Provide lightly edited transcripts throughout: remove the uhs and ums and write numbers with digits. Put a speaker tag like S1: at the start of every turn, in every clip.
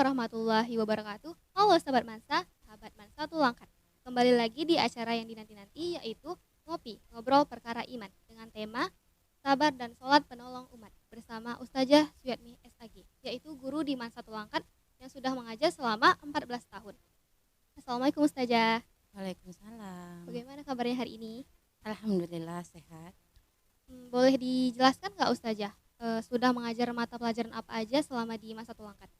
S1: warahmatullahi wabarakatuh. Halo sahabat Mansa Tulangkat. Kembali lagi di acara yang dinanti-nanti, yaitu Ngopi, Ngobrol Perkara Iman, dengan tema Sabar dan Sholat Penolong Umat, bersama Ustazah Suyatmi SAG, yaitu guru di Mansa Tulangkat yang sudah mengajar selama 14 tahun. Assalamualaikum Ustazah.
S2: Waalaikumsalam.
S1: Bagaimana kabarnya hari ini?
S2: Alhamdulillah sehat.
S1: Boleh dijelaskan nggak Ustazah, sudah mengajar mata pelajaran apa aja selama di Mansa Tulangkat?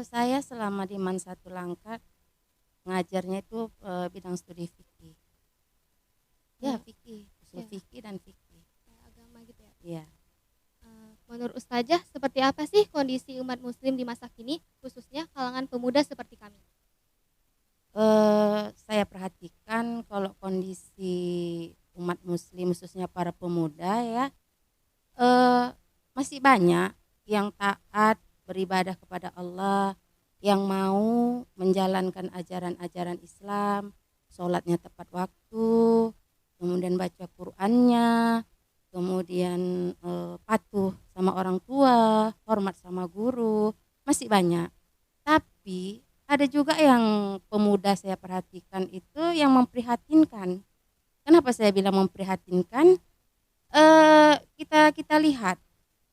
S2: Saya selama di Satu Langkat ngajarnya itu bidang studi fikih. Ya, fikih, usul
S1: Ya.
S2: fikih dan fikih.
S1: Agama gitu ya.
S2: Iya.
S1: Menurut Ustazah, seperti apa sih kondisi umat muslim di masa kini, khususnya kalangan pemuda seperti kami?
S2: Saya perhatikan kalau kondisi umat muslim khususnya para pemuda ya, masih banyak yang taat beribadah kepada Allah, yang mau menjalankan ajaran-ajaran Islam, sholatnya tepat waktu, kemudian baca Qur'annya, kemudian patuh sama orang tua, hormat sama guru, masih banyak. Tapi ada juga yang pemuda saya perhatikan itu yang memprihatinkan. Kenapa saya bilang memprihatinkan? Kita lihat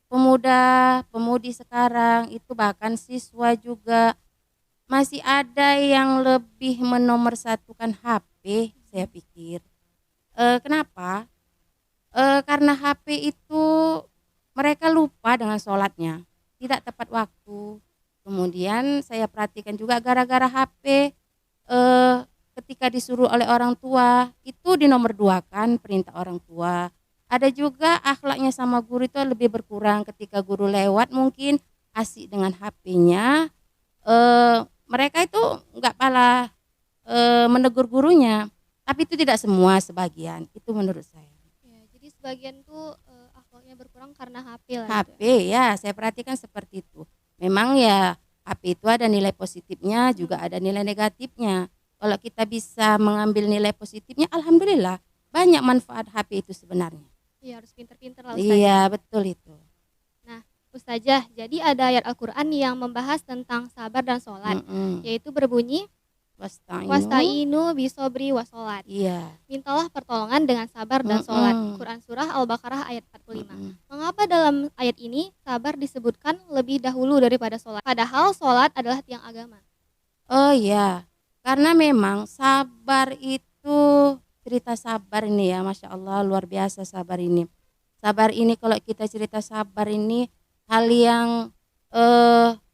S2: pemuda-pemudi sekarang itu, bahkan siswa juga masih ada yang lebih menomorsatukan HP, saya pikir. Kenapa? Karena HP itu mereka lupa dengan sholatnya, tidak tepat waktu. Kemudian saya perhatikan juga gara-gara HP, ketika disuruh oleh orang tua itu dinomorduakan perintah orang tua. Ada juga akhlaknya sama guru itu lebih berkurang, ketika guru lewat mungkin asik dengan HP-nya. Mereka itu nggak pala menegur gurunya, tapi itu tidak semua, sebagian itu menurut saya.
S1: Ya, jadi sebagian tuh akhlaknya berkurang karena HP lah gitu
S2: HP ya, saya perhatikan seperti itu. Memang ya HP itu ada nilai positifnya, juga ada nilai negatifnya. Kalau kita bisa mengambil nilai positifnya, alhamdulillah banyak manfaat HP itu sebenarnya.
S1: Iya, harus pinter-pinter lah Ustazah.
S2: Iya, betul itu.
S1: Nah, Ustazah, jadi ada ayat Al-Quran yang membahas tentang sabar dan sholat, yaitu berbunyi
S2: Wasta'inu.
S1: Wasta'inu bisobri wasolat.
S2: Iya.
S1: Mintalah pertolongan dengan sabar dan sholat. Quran Surah Al-Baqarah ayat 45. Mengapa dalam ayat ini sabar disebutkan lebih dahulu daripada sholat? Padahal sholat adalah tiang agama.
S2: Oh iya, karena memang sabar itu, cerita sabar ini ya, Masya Allah luar biasa sabar ini. Sabar ini kalau kita cerita sabar ini hal yang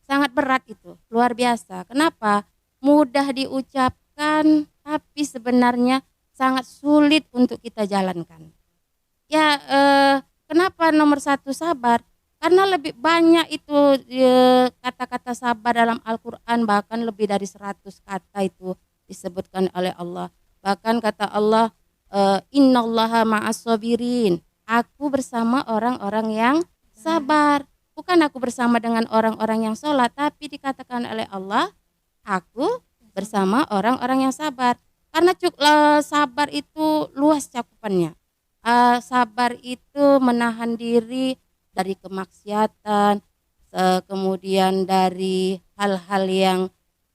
S2: sangat berat itu, luar biasa. Kenapa? Mudah diucapkan tapi sebenarnya sangat sulit untuk kita jalankan. Ya, kenapa nomor satu sabar? Karena lebih banyak itu kata-kata sabar dalam Al-Quran, bahkan lebih dari 100 kata itu disebutkan oleh Allah. Bahkan kata Allah, innallaha ma'as sabirin, aku bersama orang-orang yang sabar. Bukan aku bersama dengan orang-orang yang sholat, tapi dikatakan oleh Allah, aku bersama orang-orang yang sabar. Karena sabar itu luas cakupannya. Sabar itu menahan diri dari kemaksiatan, kemudian dari hal-hal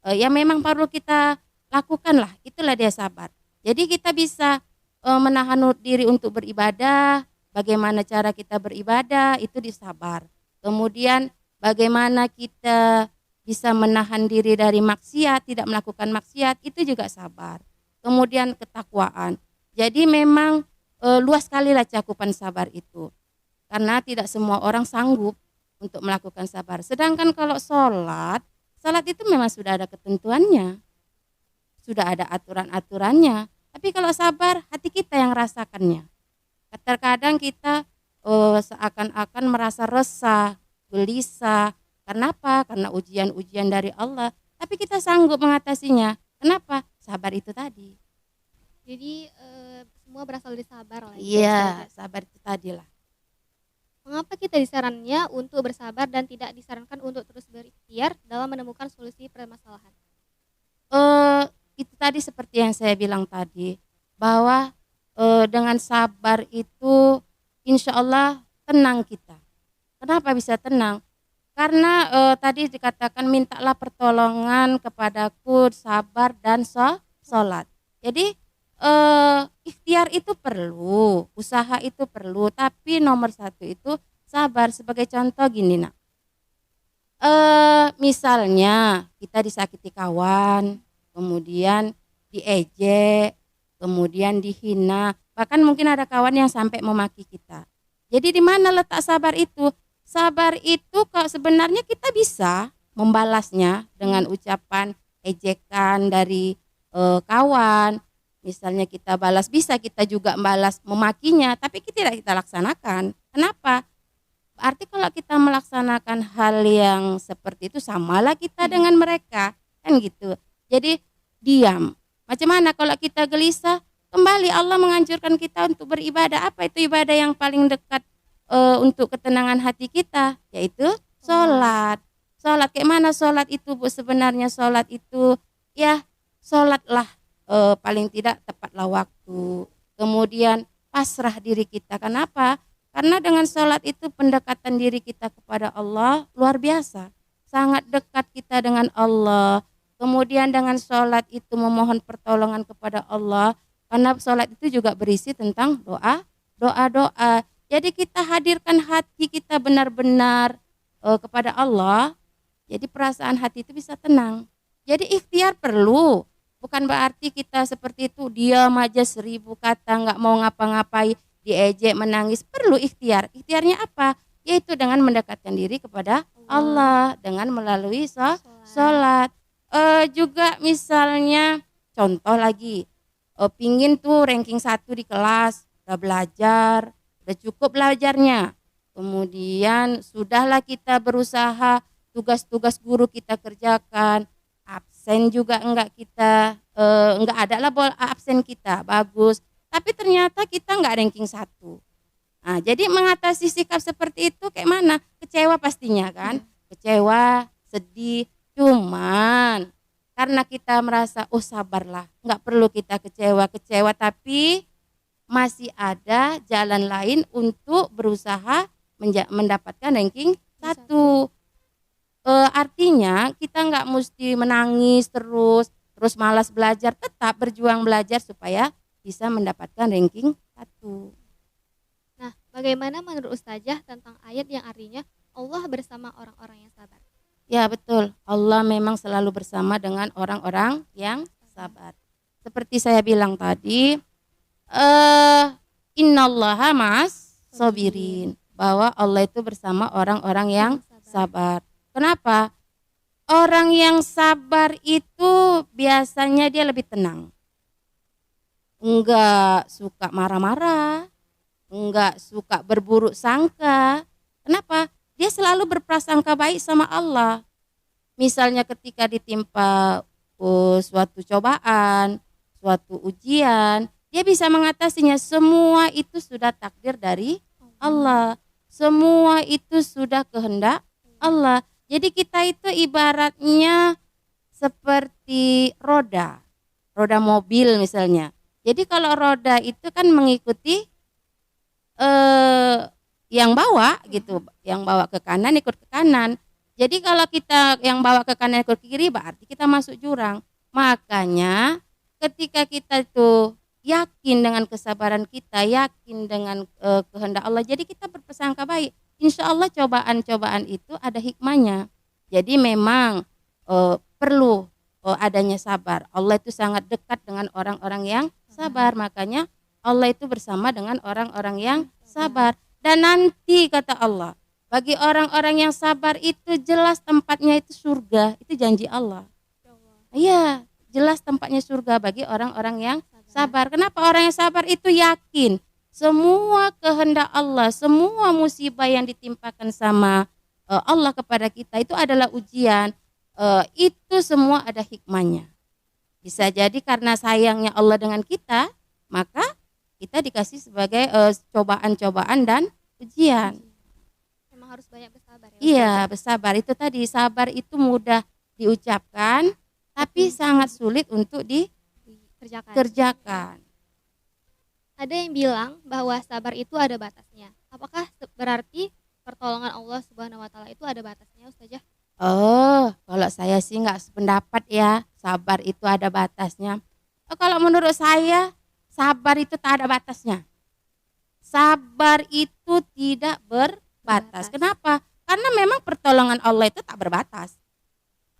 S2: yang memang perlu kita lakukan lah, itulah dia sabar. Jadi kita bisa menahan diri untuk beribadah. Bagaimana cara kita beribadah itu disabar. Kemudian bagaimana kita bisa menahan diri dari maksiat, tidak melakukan maksiat, itu juga sabar. Kemudian ketakwaan. Jadi memang luas sekali lah cakupan sabar itu. Karena tidak semua orang sanggup untuk melakukan sabar. Sedangkan kalau sholat itu memang sudah ada ketentuannya. Sudah ada aturan-aturannya. Tapi kalau sabar, hati kita yang rasakannya. Terkadang kita seakan-akan merasa resah, gelisah. Kenapa? Karena ujian-ujian dari Allah. Tapi kita sanggup mengatasinya. Kenapa? Sabar itu tadi.
S1: Jadi semua berasal dari sabar lah.
S2: Iya, sabar itu tadi lah.
S1: Mengapa kita disarankannya untuk bersabar dan tidak disarankan untuk terus berikhtiar dalam menemukan solusi permasalahan?
S2: Itu tadi seperti yang saya bilang tadi, bahwa dengan sabar itu insya Allah tenang kita. Kenapa bisa tenang? Karena tadi dikatakan mintalah pertolongan kepadaku sabar dan sholat. Jadi ikhtiar itu perlu, usaha itu perlu, tapi nomor satu itu sabar. Sebagai contoh gini nak, misalnya kita disakiti kawan, kemudian diejek, kemudian dihina, bahkan mungkin ada kawan yang sampai memaki kita. Jadi di mana letak sabar itu? Sabar itu kok sebenarnya kita bisa membalasnya dengan ucapan ejekan dari kawan. Misalnya kita balas, bisa kita juga balas memakinya, tapi kita tidak kita laksanakan. Kenapa? Berarti kalau kita melaksanakan hal yang seperti itu samalah kita dengan mereka, kan gitu. Jadi diam. Macam mana kalau kita gelisah? Kembali Allah menganjurkan kita untuk beribadah. Apa itu ibadah yang paling dekat untuk ketenangan hati kita? Yaitu sholat. Sholat kayak mana sholat itu Bu? Sebenarnya sholat itu ya sholatlah paling tidak tepatlah waktu. Kemudian pasrah diri kita. Kenapa? Karena dengan sholat itu pendekatan diri kita kepada Allah luar biasa. Sangat dekat kita dengan Allah. Kemudian dengan sholat itu memohon pertolongan kepada Allah. Karena sholat itu juga berisi tentang doa. Jadi kita hadirkan hati kita benar-benar kepada Allah. Jadi perasaan hati itu bisa tenang. Jadi ikhtiar perlu. Bukan berarti kita seperti itu diam aja 1000 kata nggak mau ngapa-ngapain, diejek, menangis. Perlu ikhtiar. Ikhtiarnya apa? Yaitu dengan mendekatkan diri kepada Allah dengan melalui sholat. Juga misalnya contoh lagi, pingin tuh ranking 1 di kelas, udah belajar, udah cukup belajarnya. Kemudian sudahlah kita berusaha, tugas-tugas guru kita kerjakan, absen juga enggak kita, enggak ada lah absen kita, bagus. Tapi ternyata kita enggak ranking 1. Nah, jadi mengatasi sikap seperti itu kayak mana? Kecewa pastinya kan? Kecewa, sedih, cuman karena kita merasa sabarlah, enggak perlu kita kecewa, tapi masih ada jalan lain untuk berusaha mendapatkan ranking 1. Artinya kita nggak mesti menangis terus malas belajar, tetap berjuang belajar supaya bisa mendapatkan ranking 1.
S1: Nah, bagaimana menurut Ustazah tentang ayat yang artinya Allah bersama orang-orang yang sabar?
S2: Ya betul, Allah memang selalu bersama dengan orang-orang yang sabar. Seperti saya bilang tadi, innallaha ma'as sabirin, bahwa Allah itu bersama orang-orang yang sabar. Kenapa? Orang yang sabar itu biasanya dia lebih tenang. Enggak suka marah-marah, enggak suka berburuk sangka. Kenapa? Dia selalu berprasangka baik sama Allah. Misalnya ketika ditimpa suatu cobaan, suatu ujian, dia bisa mengatasinya. Semua itu sudah takdir dari Allah. Semua itu sudah kehendak Allah. Jadi kita itu ibaratnya seperti roda mobil misalnya. Jadi kalau roda itu kan mengikuti yang bawa gitu, yang bawa ke kanan ikut ke kanan. Jadi kalau kita yang bawa ke kanan ikut ke kiri berarti kita masuk jurang. Makanya ketika kita itu yakin dengan kesabaran kita, yakin dengan kehendak Allah, jadi kita berprasangka baik. Insya Allah cobaan-cobaan itu ada hikmahnya. Jadi memang perlu adanya sabar. Allah itu sangat dekat dengan orang-orang yang sabar. Makanya Allah itu bersama dengan orang-orang yang sabar. Dan nanti kata Allah, bagi orang-orang yang sabar itu jelas tempatnya itu surga. Itu janji Allah. Iya, jelas tempatnya surga bagi orang-orang yang sabar. Kenapa orang yang sabar itu yakin semua kehendak Allah, semua musibah yang ditimpakan sama Allah kepada kita itu adalah ujian. Itu semua ada hikmahnya. Bisa jadi karena sayangnya Allah dengan kita, maka kita dikasih sebagai cobaan-cobaan dan ujian.
S1: Memang harus banyak bersabar ya.
S2: Iya, bersabar. Itu tadi, sabar itu mudah diucapkan, tapi sangat sulit untuk dikerjakan.
S1: Ada yang bilang bahwa sabar itu ada batasnya. Apakah berarti pertolongan Allah Subhanahu wa taala itu ada batasnya, Ustazah?
S2: Oh, kalau saya sih nggak sependapat ya, sabar itu ada batasnya. Oh, kalau menurut saya, sabar itu tak ada batasnya. Sabar itu tidak berbatas.
S1: Terbatas.
S2: Kenapa? Karena memang pertolongan Allah itu tak berbatas.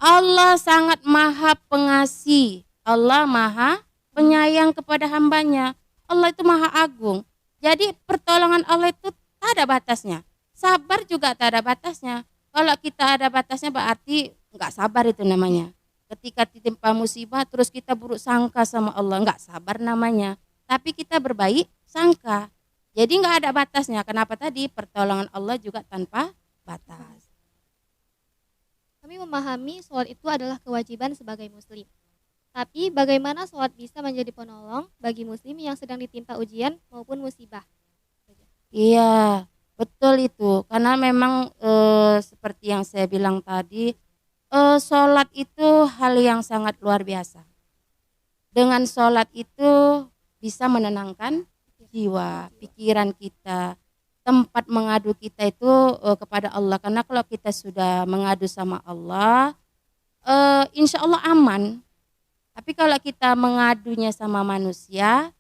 S2: Allah sangat maha pengasih. Allah maha penyayang kepada hambanya. Allah itu maha agung. Jadi pertolongan Allah itu tak ada batasnya. Sabar juga tak ada batasnya. Kalau kita ada batasnya berarti nggak sabar itu namanya. Ketika ditimpa musibah terus kita buruk sangka sama Allah, nggak sabar namanya. Tapi kita berbaik sangka. Jadi nggak ada batasnya. Kenapa tadi? Pertolongan Allah juga tanpa batas.
S1: Kami memahami sholat itu adalah kewajiban sebagai muslim. Tapi bagaimana sholat bisa menjadi penolong bagi muslim yang sedang ditimpa ujian maupun musibah?
S2: Iya, betul itu. Karena memang seperti yang saya bilang tadi, sholat itu hal yang sangat luar biasa. Dengan sholat itu bisa menenangkan jiwa, pikiran kita, tempat mengadu kita itu kepada Allah. Karena kalau kita sudah mengadu sama Allah, insya Allah aman. Tapi kalau kita mengadunya sama manusia,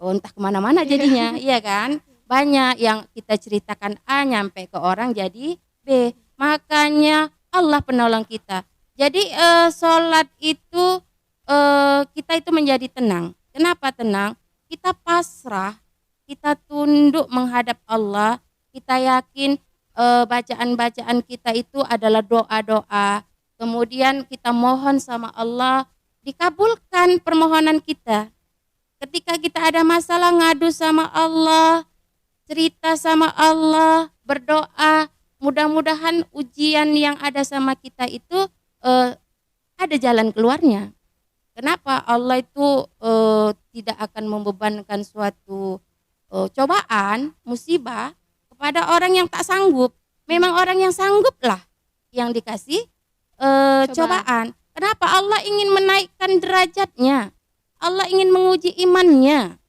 S2: entah kemana-mana jadinya, iya kan? Banyak yang kita ceritakan A nyampe ke orang jadi B. Makanya Allah penolong kita. Jadi sholat itu kita itu menjadi tenang. Kenapa tenang? Kita pasrah, kita tunduk menghadap Allah. Kita yakin bacaan-bacaan kita itu adalah doa-doa. Kemudian kita mohon sama Allah, dikabulkan permohonan kita. Ketika kita ada masalah ngadu sama Allah, cerita sama Allah, berdoa, mudah-mudahan ujian yang ada sama kita itu ada jalan keluarnya. Kenapa? Allah itu tidak akan membebankan suatu cobaan, musibah kepada orang yang tak sanggup. Memang orang yang sanggup lah yang dikasih cobaan. Kenapa? Allah ingin menaikkan derajatnya. Allah ingin menguji imannya.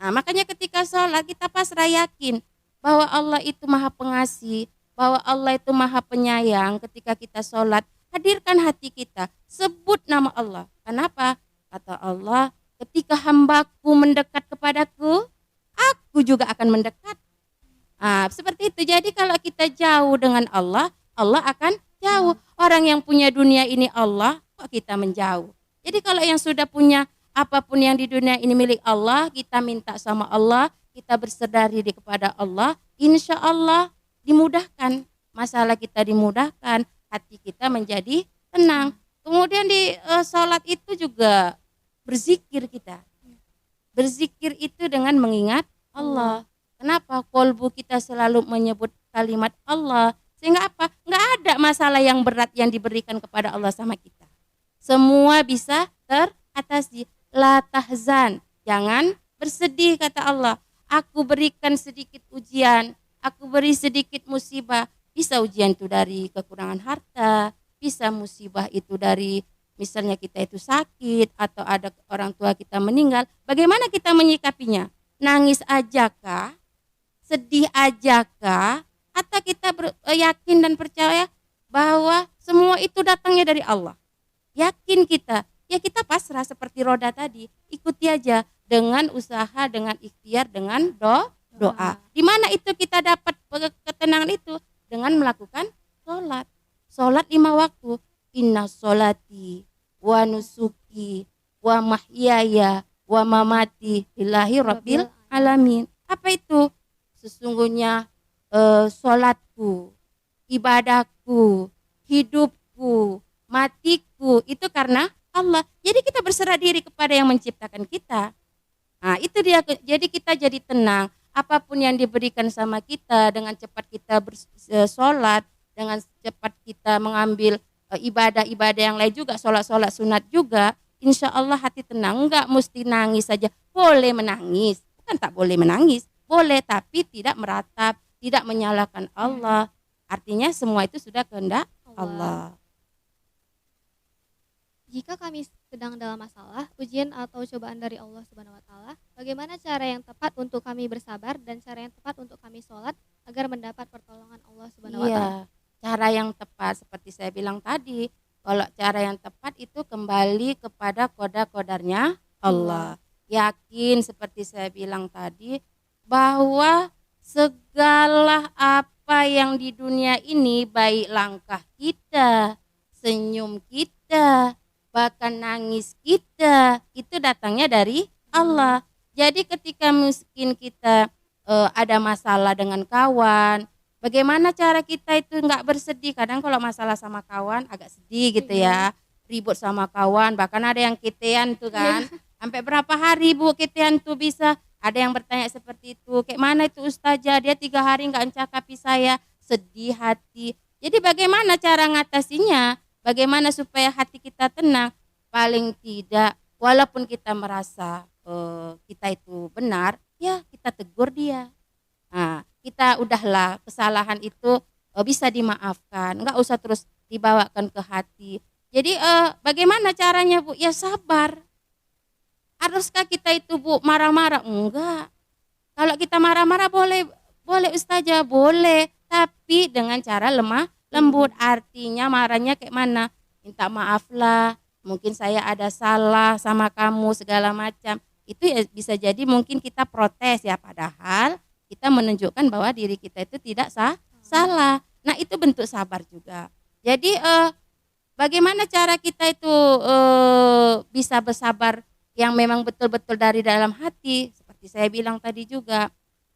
S2: Nah, makanya ketika sholat kita pasrah yakin bahwa Allah itu maha pengasih, bahwa Allah itu maha penyayang. Ketika kita sholat, hadirkan hati kita, sebut nama Allah. Kenapa? Kata Allah, ketika hambaku mendekat kepadaku, aku juga akan mendekat. Nah, seperti itu. Jadi kalau kita jauh dengan Allah, Allah akan jauh. Orang yang punya dunia ini Allah, kok kita menjauh. Jadi kalau yang sudah punya apapun yang di dunia ini milik Allah, kita minta sama Allah, kita berserah diri kepada Allah, insya Allah dimudahkan. Masalah kita dimudahkan, hati kita menjadi tenang. Kemudian di sholat itu juga berzikir kita. Berzikir itu dengan mengingat Allah. Kenapa? Kolbu kita selalu menyebut kalimat Allah. Sehingga apa? Nggak ada masalah yang berat yang diberikan kepada Allah sama kita. Semua bisa teratasi. La tahzan, jangan bersedih kata Allah. Aku berikan sedikit ujian, aku beri sedikit musibah. Bisa ujian itu dari kekurangan harta, bisa musibah itu dari misalnya kita itu sakit atau ada orang tua kita meninggal. Bagaimana kita menyikapinya? Nangis aja kah? Sedih aja kah? Atau kita yakin dan percaya bahwa semua itu datangnya dari Allah? Yakin kita, ya kita pasrah seperti roda tadi, ikuti aja dengan usaha, dengan ikhtiar, dengan doa. Di mana itu kita dapat ketenangan itu? Dengan melakukan sholat. Sholat 5 waktu. Inna sholati wa nusuki wa mahyaya wa mamati lillahi rabbil alamin. Apa itu? Sesungguhnya sholatku, ibadahku, hidupku, matiku itu karena Allah. Jadi kita berserah diri kepada yang menciptakan kita. Nah, itu dia. Jadi kita jadi tenang. Apapun yang diberikan sama kita, dengan cepat kita bersolat, dengan cepat kita mengambil ibadah-ibadah yang lain juga, sholat-sholat sunat juga, insya Allah hati tenang. Enggak mesti nangis saja. Boleh menangis, bukan tak boleh menangis. Boleh, tapi tidak meratap, tidak menyalahkan Allah. Artinya semua itu sudah kehendak Allah.
S1: Jika kami sedang dalam masalah, ujian atau cobaan dari Allah Subhanahu wa taala, bagaimana cara yang tepat untuk kami bersabar dan cara yang tepat untuk kami sholat agar mendapat pertolongan Allah Subhanahu wa taala?
S2: Iya, cara yang tepat seperti saya bilang tadi, kalau cara yang tepat itu kembali kepada qada-qadarnya Allah.
S1: Allah.
S2: Yakin seperti saya bilang tadi bahwa segala apa yang di dunia ini, baik langkah kita, senyum kita, bahkan nangis kita, itu datangnya dari Allah. Jadi ketika mungkin kita ada masalah dengan kawan, bagaimana cara kita itu nggak bersedih? Kadang kalau masalah sama kawan agak sedih gitu
S1: Iya.
S2: ya, ribut sama kawan, bahkan ada yang ketean tuh
S1: Iya.
S2: kan. Sampai berapa hari Bu ketean tuh bisa? Ada yang bertanya seperti itu, kayak mana itu ustazah, dia 3 hari nggak mencakapi saya, sedih hati. Jadi bagaimana cara ngatasinya? Bagaimana supaya hati kita tenang? Paling tidak, walaupun kita merasa kita itu benar, ya kita tegur dia. Nah, kita udahlah kesalahan itu bisa dimaafkan, nggak usah terus dibawakan ke hati. Jadi bagaimana caranya Bu? Ya sabar. Haruskah kita itu Bu marah-marah? Enggak. Kalau kita marah-marah boleh, boleh ustazah, boleh, tapi dengan cara lemah lembut. Artinya marahnya kayak mana? Minta maaf lah, mungkin saya ada salah sama kamu segala macam. Itu ya bisa jadi mungkin kita protes ya, padahal kita menunjukkan bahwa diri kita itu tidak salah. Nah, itu bentuk sabar juga. Jadi bagaimana cara kita itu bisa bersabar yang memang betul-betul dari dalam hati, seperti saya bilang tadi juga,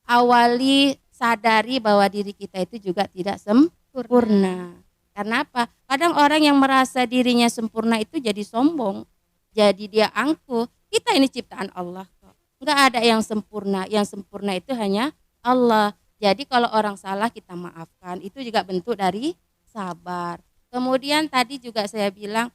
S2: awali sadari bahwa diri kita itu juga tidak sempurna. Karena apa? Kadang orang yang merasa dirinya sempurna itu jadi sombong, jadi dia angkuh. Kita ini ciptaan Allah kok, nggak ada yang sempurna. Yang sempurna itu hanya Allah. Jadi kalau orang salah kita maafkan, itu juga bentuk dari sabar. Kemudian tadi juga saya bilang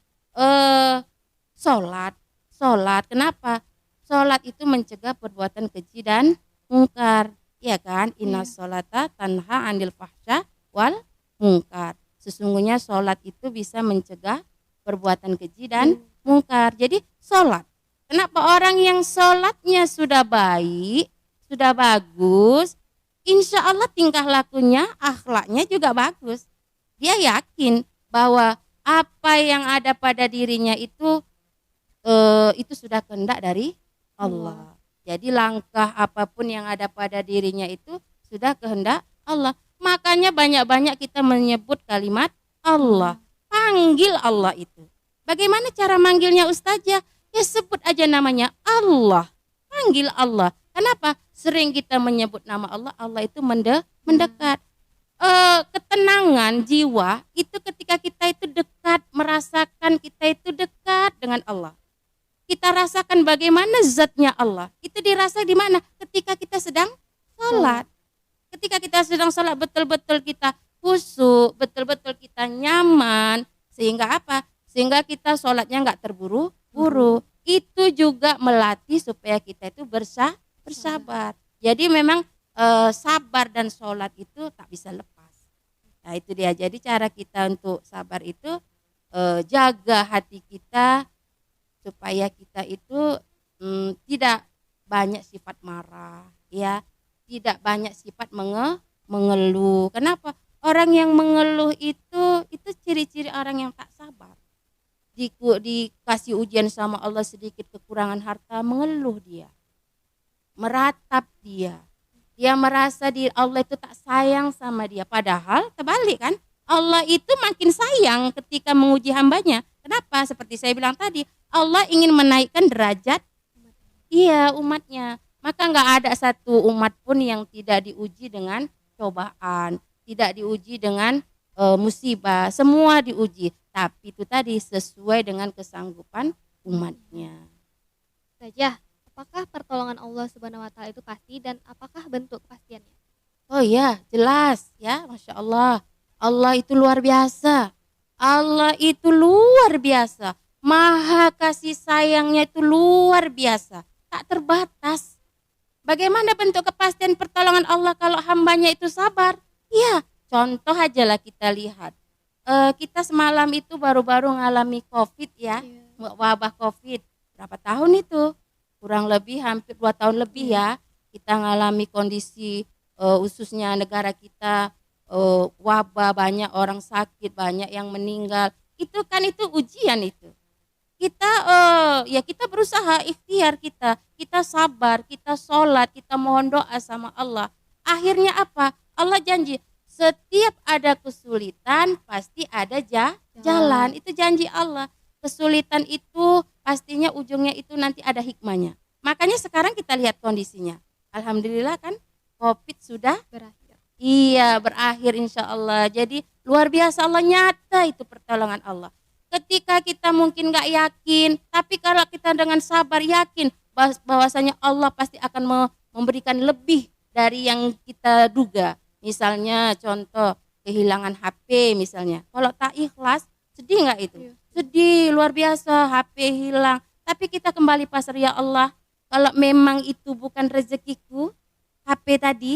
S2: sholat. Sholat, kenapa? Sholat itu mencegah perbuatan keji dan mungkar, ya kan? Inna sholata tanha anil fahsya wal mungkar. Sesungguhnya sholat itu bisa mencegah perbuatan keji dan mungkar. Jadi sholat. Kenapa orang yang sholatnya sudah baik, sudah bagus, insya Allah tingkah lakunya, akhlaknya juga bagus. Dia yakin bahwa apa yang ada pada dirinya itu sudah kehendak dari Allah. Jadi langkah apapun yang ada pada dirinya itu sudah kehendak Allah. Makanya banyak-banyak kita menyebut kalimat Allah. Panggil Allah itu. Bagaimana cara manggilnya ustazah? Ya sebut aja namanya Allah. Panggil Allah. Kenapa? Sering kita menyebut nama Allah, Allah itu mendekat. Ketenangan jiwa itu ketika kita itu dekat, merasakan kita itu dekat dengan Allah. Kita rasakan bagaimana zatnya Allah. Itu dirasa di mana? Ketika kita sedang sholat. Ketika kita sedang sholat betul-betul kita khusyuk, betul-betul kita nyaman. Sehingga apa? Sehingga kita sholatnya nggak terburu-buru. Itu juga melatih supaya kita itu bersabar. Jadi memang sabar dan sholat itu tak bisa lepas. Nah itu dia. Jadi cara kita untuk sabar itu jaga hati kita, supaya kita itu tidak banyak sifat marah, ya, tidak banyak sifat mengeluh. Kenapa? Orang yang mengeluh itu ciri-ciri orang yang tak sabar. Dikasih ujian sama Allah sedikit kekurangan harta, mengeluh dia, meratap dia merasa Allah itu tak sayang sama dia. Padahal terbalik kan, Allah itu makin sayang ketika menguji hambanya. Kenapa? Seperti saya bilang tadi, Allah ingin menaikkan derajat umatnya. Maka nggak ada satu umat pun yang tidak diuji dengan cobaan, tidak diuji dengan musibah. Semua diuji, tapi itu tadi sesuai dengan kesanggupan umatnya.
S1: Ustazah, apakah pertolongan Allah Subhanahu wa taala itu pasti dan apakah bentuk kepastiannya?
S2: Oh ya, jelas ya, Masya Allah. Allah itu luar biasa. Allah itu luar biasa. Maha kasih sayangnya itu luar biasa. Tak terbatas. Bagaimana bentuk kepastian pertolongan Allah kalau hambanya itu sabar? Ya, contoh aja lah kita lihat. Kita semalam itu baru-baru ngalami COVID ya. Wabah COVID. Berapa tahun itu? Kurang lebih hampir 2 tahun lebih ya. Kita ngalami kondisi khususnya negara kita, wabah, banyak orang sakit, banyak yang meninggal. Itu kan itu ujian itu. Kita ya kita berusaha ikhtiar kita sabar, kita sholat, kita mohon doa sama Allah. Akhirnya apa? Allah janji setiap ada kesulitan pasti ada jalan. Itu janji Allah. Kesulitan itu pastinya ujungnya itu nanti ada hikmahnya. Makanya sekarang kita lihat kondisinya. Alhamdulillah kan COVID sudah
S1: Berakhir.
S2: iya berakhir insya Allah. Jadi luar biasa Allah, nyata itu pertolongan Allah. Ketika kita mungkin gak yakin, tapi kalau kita dengan sabar yakin bahwasanya Allah pasti akan memberikan lebih dari yang kita duga. Misalnya contoh kehilangan HP misalnya. Kalau tak ikhlas, sedih gak itu?
S1: Iya.
S2: Sedih luar biasa, HP hilang. Tapi kita kembali pasrah, ya Allah, kalau memang itu bukan rezekiku, HP tadi,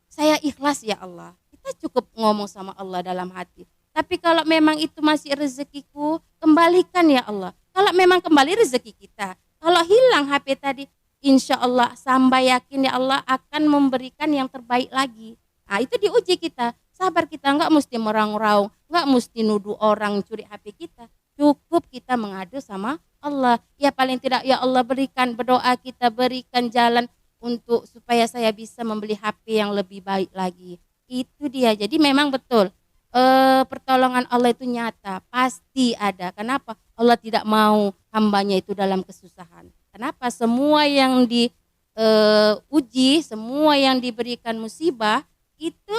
S2: saya ikhlas ya Allah. Kita cukup ngomong sama Allah dalam hati. Tapi kalau memang itu masih rezekiku, kembalikan ya Allah. Kalau memang kembali rezeki kita. Kalau hilang HP tadi, insya Allah sampai yakin ya Allah akan memberikan yang terbaik lagi. Nah itu diuji kita. Sabar kita, nggak mesti merang-raung, nggak mesti nuduh orang curi HP kita. Cukup kita mengadu sama Allah. Ya paling tidak ya Allah berikan, berdoa kita berikan jalan untuk supaya saya bisa membeli HP yang lebih baik lagi. Itu dia. Jadi memang betul. Pertolongan Allah itu nyata, pasti ada. Kenapa? Allah tidak mau hambanya itu dalam kesusahan. Kenapa? Semua yang diuji, semua yang diberikan musibah, itu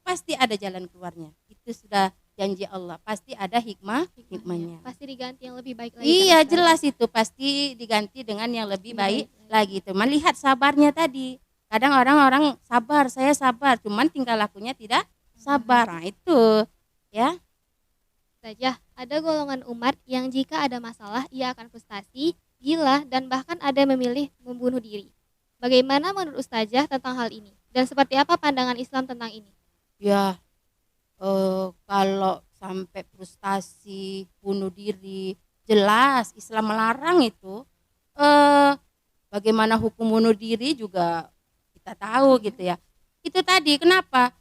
S2: pasti ada jalan keluarnya. Itu sudah janji Allah, pasti ada hikmahnya.
S1: Pasti diganti yang lebih baik lagi.
S2: Iya jelas itu, pasti diganti dengan yang lebih baik lagi. Itu melihat sabarnya tadi. Kadang orang sabar, saya sabar, cuman tingkah lakunya tidak sabar. Nah itu ya.
S1: Saja ada golongan umat yang jika ada masalah ia akan frustasi, gila, dan bahkan ada memilih membunuh diri. Bagaimana menurut Ustazah tentang hal ini? Dan seperti apa pandangan Islam tentang ini?
S2: Ya kalau sampai frustasi, bunuh diri, jelas Islam melarang itu. Bagaimana hukum bunuh diri juga kita tahu gitu ya. Itu tadi kenapa?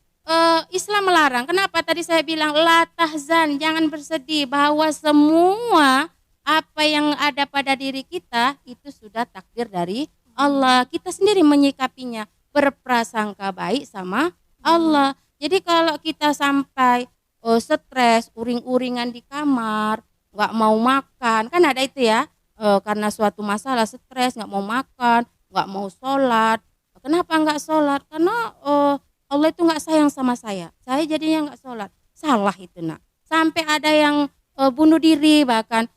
S2: Islam melarang. Kenapa tadi saya bilang la tahzan, jangan bersedih, bahwa semua apa yang ada pada diri kita itu sudah takdir dari Allah. Kita sendiri menyikapinya, berprasangka baik sama Allah. Jadi kalau kita sampai stres, uring-uringan di kamar, nggak mau makan, kan ada itu ya, karena suatu masalah stres, nggak mau makan, nggak mau sholat. Kenapa nggak sholat? Karena Allah itu nggak sayang sama saya jadinya nggak sholat. Salah itu nak. Sampai ada yang bunuh diri bahkan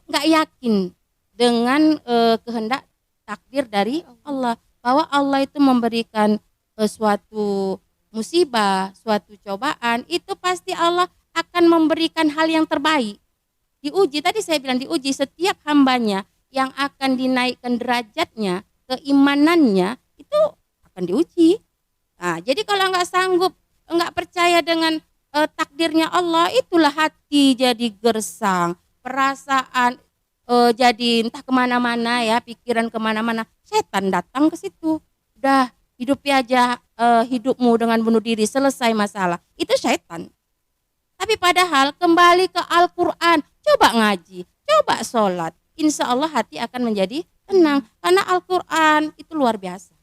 S2: nggak yakin dengan kehendak takdir dari Allah, bahwa Allah itu memberikan suatu musibah, suatu cobaan, itu pasti Allah akan memberikan hal yang terbaik. Diuji, tadi saya bilang diuji setiap hambanya yang akan dinaikkan derajatnya, keimanannya itu akan diuji. Nah, jadi kalau nggak sanggup, nggak percaya dengan takdirnya Allah, itulah hati jadi gersang, perasaan jadi entah kemana-mana ya, pikiran kemana-mana, setan datang ke situ. Udah hidupi aja hidupmu dengan bunuh diri, selesai masalah. Itu setan. Tapi padahal kembali ke Al-Quran, coba ngaji, coba sholat, insya Allah hati akan menjadi tenang. Karena Al-Quran itu luar biasa.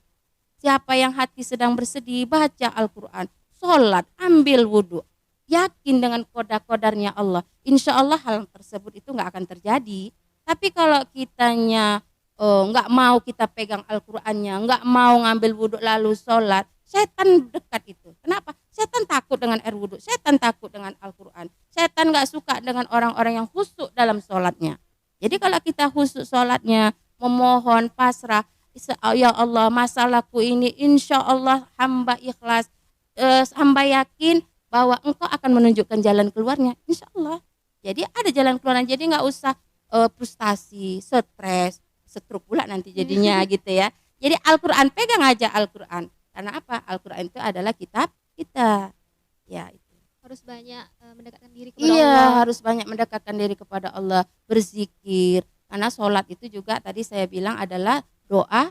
S2: Siapa yang hati sedang bersedih, baca Al-Quran, sholat, ambil wudhu, yakin dengan qadar-qadarnya Allah, insya Allah hal tersebut itu nggak akan terjadi. Tapi kalau kitanya nggak mau kita pegang Al-Qurannya, nggak mau ngambil wudhu lalu sholat, setan dekat itu. Kenapa? Setan takut dengan air wudhu, setan takut dengan Al-Quran, setan nggak suka dengan orang-orang yang khusyuk dalam sholatnya. Jadi kalau kita khusyuk sholatnya, memohon, pasrah, ya Allah masalahku ini insya Allah hamba ikhlas, hamba yakin bahwa engkau akan menunjukkan jalan keluarnya, insya Allah. Jadi ada jalan keluarnya, jadi nggak usah frustasi, stres, stroke pula nanti jadinya gitu ya. Jadi Al-Quran, pegang aja Al-Quran. Karena apa? Al-Quran itu adalah kitab kita. Ya itu.
S1: Harus banyak mendekatkan diri kepada
S2: Allah.
S1: Allah.
S2: Harus banyak mendekatkan diri kepada Allah, berzikir. Karena sholat itu juga tadi saya bilang adalah doa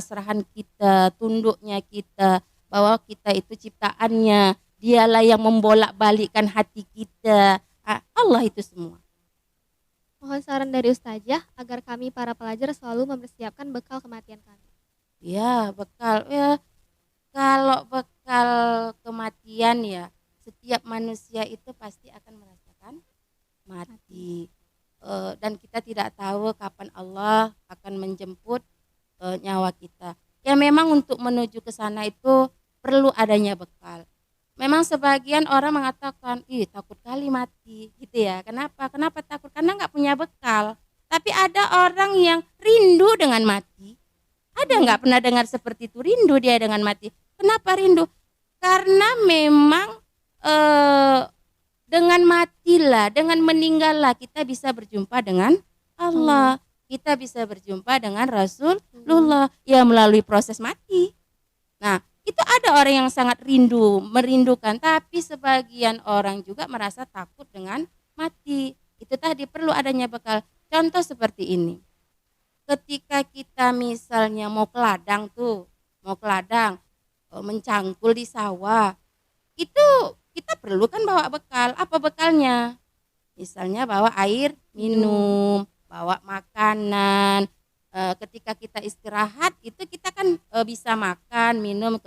S2: kepasrahan kita, tunduknya kita, bahwa kita itu ciptaannya, dialah yang membolak-balikkan hati kita. Allah itu semua.
S1: Mohon saran dari Ustazah agar kami para pelajar selalu mempersiapkan bekal kematian kami.
S2: Ya, bekal. Ya, kalau bekal kematian ya, setiap manusia itu pasti akan merasakan mati. Dan kita tidak tahu kapan Allah akan menjemput nyawa kita. Ya memang untuk menuju ke sana itu perlu adanya bekal. Memang sebagian orang mengatakan, ih takut kali mati gitu ya. Kenapa? Kenapa takut? Karena nggak punya bekal. Tapi ada orang yang rindu dengan mati. Ada nggak pernah dengar seperti itu, rindu dia dengan mati? Kenapa rindu? Karena memang dengan matilah, dengan meninggallah kita bisa berjumpa dengan Allah. Kita bisa berjumpa dengan Rasulullah ya melalui proses mati. Nah, itu ada orang yang sangat merindukan, tapi sebagian orang juga merasa takut dengan mati. Itu tadi perlu adanya bekal. Contoh seperti ini. Ketika kita misalnya mau ke ladang, mencangkul di sawah, itu kita perlu kan bawa bekal. Apa bekalnya? Misalnya bawa air minum, bawa makanan. Ketika kita istirahat itu kita kan bisa makan, minum,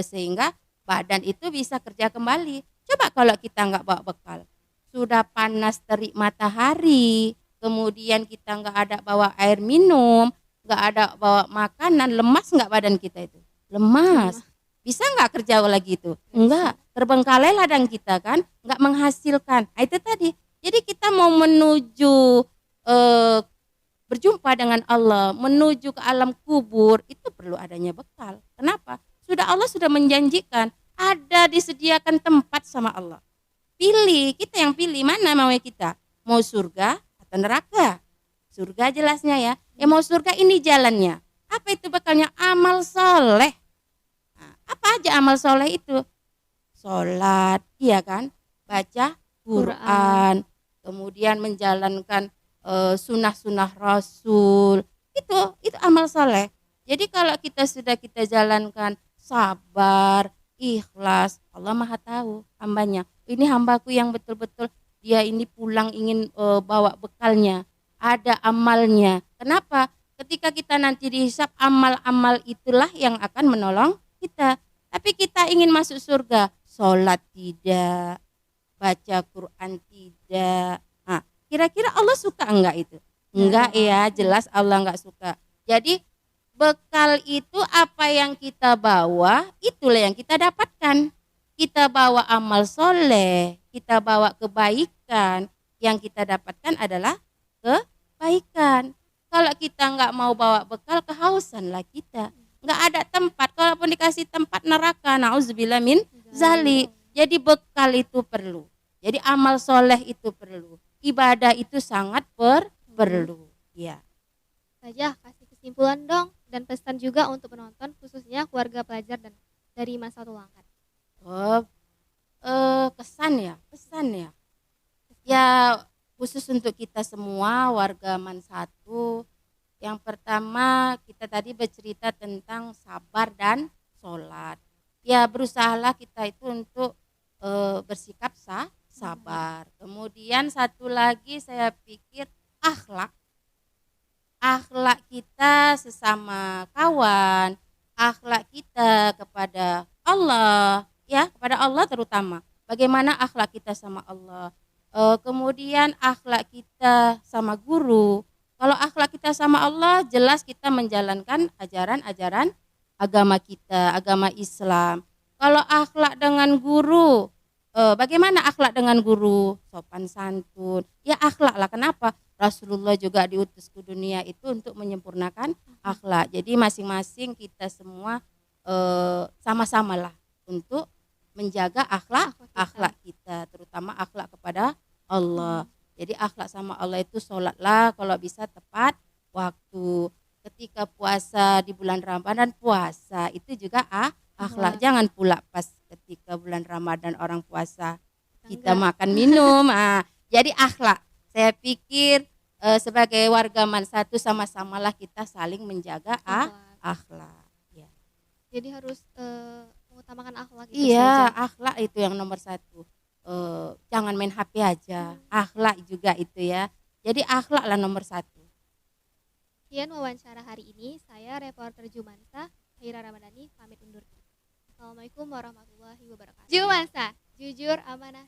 S2: sehingga badan itu bisa kerja kembali. Coba kalau kita nggak bawa bekal, sudah panas terik matahari, kemudian kita nggak ada bawa air minum, nggak ada bawa makanan, lemas nggak badan kita itu? Lemas. Bisa nggak kerja lagi itu? Enggak, terbengkalai ladang kita kan, nggak menghasilkan. Itu tadi. Jadi kita mau menuju berjumpa dengan Allah, menuju ke alam kubur, itu perlu adanya bekal. Kenapa? Allah sudah menjanjikan, ada disediakan tempat sama Allah. Pilih, kita yang pilih mana mau kita? Mau surga atau neraka? Surga jelasnya ya. Mau surga ini jalannya. Apa itu bekalnya? Amal soleh. Nah, apa aja amal soleh itu? Sholat, iya kan? Baca Quran. Kemudian menjalankan sunnah-sunnah Rasul, itu amal soleh. Jadi kalau kita jalankan sabar, ikhlas, Allah Maha tahu hambanya. Ini hambaku yang betul-betul dia ini pulang ingin bawa bekalnya, ada amalnya. Kenapa? Ketika kita nanti dihisap, amal-amal itulah yang akan menolong kita. Tapi kita ingin masuk surga, sholat tidak, baca Quran tidak. Kira-kira Allah suka enggak itu? Enggak ya, jelas Allah enggak suka. Jadi bekal itu apa yang kita bawa, itulah yang kita dapatkan. Kita bawa amal soleh, kita bawa kebaikan, yang kita dapatkan adalah kebaikan. Kalau kita enggak mau bawa bekal, kehausanlah kita. Enggak ada tempat, kalaupun dikasih tempat neraka, na'udzubillah min zalik. Jadi bekal itu perlu. Jadi amal soleh itu perlu. Ibadah itu sangat perlu. Ya.
S1: Saja kasih kesimpulan dong dan pesan juga untuk penonton khususnya keluarga pelajar dan dari Mansatul Langkat. Pesan ya. Ya khusus untuk kita semua warga Man1. Yang pertama kita tadi bercerita tentang sabar dan sholat. Ya berusahalah kita itu untuk bersikap sabar. Kemudian satu lagi saya pikir akhlak kita sesama kawan, akhlak kita kepada Allah, ya kepada Allah terutama. Bagaimana akhlak kita sama Allah. Kemudian akhlak kita sama guru. Kalau akhlak kita sama Allah, jelas kita menjalankan ajaran-ajaran agama kita, agama Islam. Kalau akhlak dengan guru, bagaimana akhlak dengan guru? Sopan santun. Ya akhlak lah. Kenapa? Rasulullah juga diutus ke dunia itu untuk menyempurnakan akhlak. Jadi masing-masing kita semua sama-samalah untuk menjaga akhlak kita, terutama akhlak kepada Allah. Jadi akhlak sama Allah itu sholatlah kalau bisa tepat waktu. Ketika puasa di bulan Ramadan puasa itu juga akhlak. Jangan pula pas ketika bulan Ramadan orang puasa kita makan minum. Jadi akhlak. Saya pikir sebagai warga Man1 sama-samalah kita saling menjaga akhlak. Jadi harus mengutamakan akhlak itu
S2: Iya,
S1: saja.
S2: akhlak itu yang nomor satu. Jangan main HP aja, akhlak juga itu ya. Jadi akhlak lah nomor satu.
S1: Sekian wawancara hari ini, saya reporter Jumansa, Haira Ramadhani, pamit undur diri. Assalamualaikum warahmatullahi wabarakatuh. Jumansa, jujur, amanah,